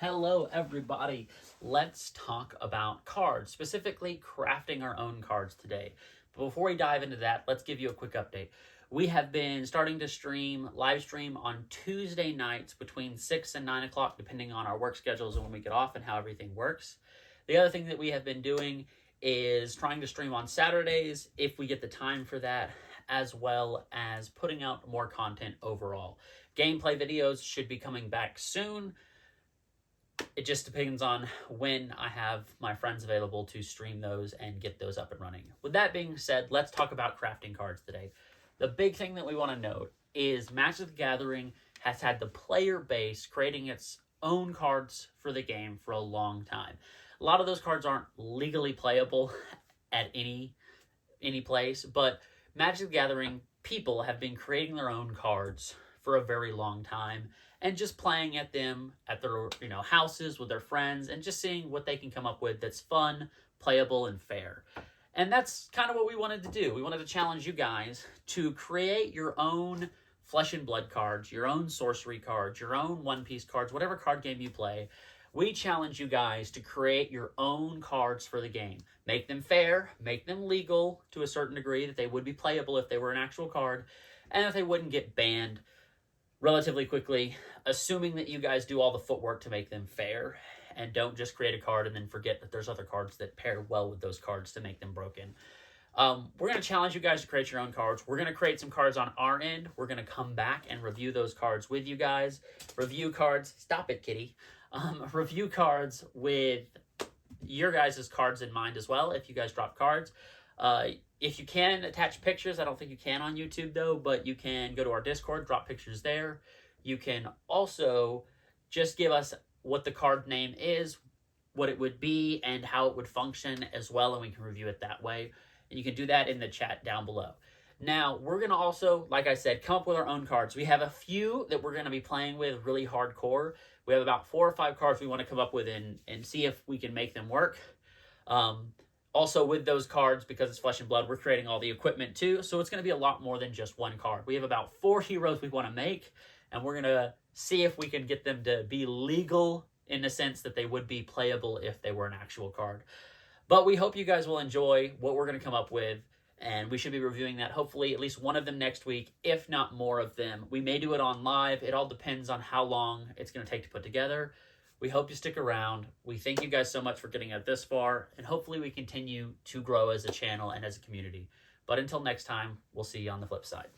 Hello, everybody. Let's talk about cards, specifically crafting our own cards today. But before we dive into that, let's give you a quick update. We have been starting to live stream on Tuesday nights between 6 and 9 o'clock, depending on our work schedules and when we get off and how everything works. The other thing that we have been doing is trying to stream on Saturdays if we get the time for that, as well as putting out more content overall. Gameplay videos should be coming back soon. It just depends on when I have my friends available to stream those and get those up and running. With that being said, let's talk about crafting cards today. The big thing that we want to note is Magic the Gathering has had the player base creating its own cards for the game for a long time. A lot of those cards aren't legally playable at any place, but Magic the Gathering people have been creating their own cards for a very long time and just playing at them at their houses with their friends and just seeing what they can come up with that's fun, playable, and fair. And that's kind of what we wanted to do. We wanted to challenge you guys to create your own Flesh and Blood cards, your own sorcery cards, your own One Piece cards, whatever card game you play. We challenge you guys to create your own cards for the game. Make them fair, make them legal to a certain degree, that they would be playable if they were an actual card, and that they wouldn't get banned relatively quickly, assuming that you guys do all the footwork to make them fair and don't just create a card and then forget that there's other cards that pair well with those cards to make them broken. We're going to challenge you guys to create your own cards. We're going to create some cards on our end. We're going to come back and review those cards with you guys. Review cards. Stop it, kitty. Review cards with your guys' cards in mind as well, if you guys drop cards. If you can attach pictures, I don't think you can on YouTube though, but you can go to our Discord, drop pictures there. You can also just give us what the card name is, what it would be, and how it would function as well, and we can review it that way. And you can do that in the chat down below. Now, we're going to also, like I said, come up with our own cards. We have a few that we're going to be playing with really hardcore. We have about 4 or 5 cards we want to come up with and see if we can make them work. Also, with those cards, because it's Flesh and Blood, we're creating all the equipment too, so it's going to be a lot more than just one card. We have about 4 heroes we want to make, and we're going to see if we can get them to be legal in the sense that they would be playable if they were an actual card. But we hope you guys will enjoy what we're going to come up with, and we should be reviewing that, hopefully at least one of them next week, if not more of them. We may do it on live. It all depends on how long it's going to take to put together. We hope you stick around. We thank you guys so much for getting it this far, and hopefully we continue to grow as a channel and as a community. But until next time, we'll see you on the flip side.